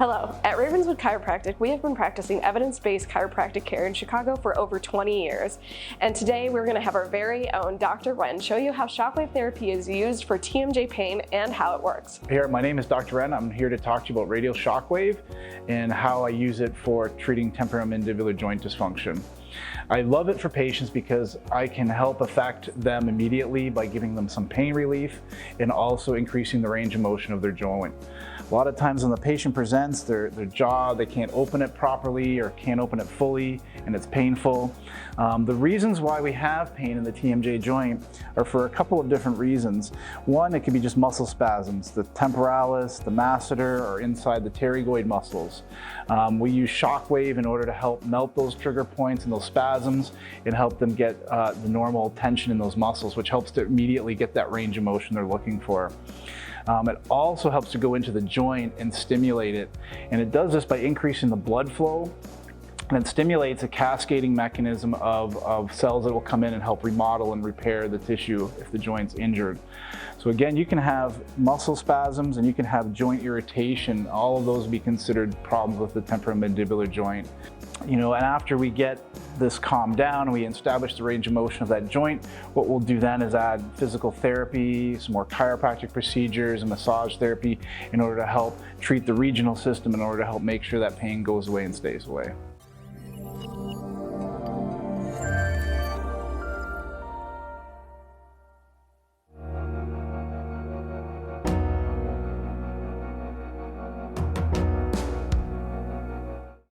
Hello. At Ravenswood Chiropractic, we have been practicing evidence-based chiropractic care in Chicago for over 20 years. And today we're going to have our very own Dr. Renn show you how shockwave therapy is used for TMJ pain and how it works. Here, my name is Dr. Renn. I'm here to talk to you about radial shockwave and how I use it for treating temporomandibular joint dysfunction. I love it for patients because I can help affect them immediately by giving them some pain relief and also increasing the range of motion of their joint. A lot of times when the patient presents, their jaw, they can't open it properly or can't open it fully and it's painful. The reasons why we have pain in the TMJ joint are for a couple of different reasons. One, it could be just muscle spasms, the temporalis, the masseter, or inside the pterygoid muscles. We use shockwave in order to help melt those trigger points and those spasms and help them get the normal tension in those muscles, which helps to immediately get that range of motion they're looking for. It also helps to go into the joint and stimulate it, and it does this by increasing the blood flow, and it stimulates a cascading mechanism of cells that will come in and help remodel and repair the tissue if the joint's injured. So again, you can have muscle spasms and you can have joint irritation. All of those would be considered problems with the temporomandibular joint. And after we get this calmed down and we establish the range of motion of that joint, what we'll do then is add physical therapy, some more chiropractic procedures and massage therapy in order to help treat the regional system in order to help make sure that pain goes away and stays away.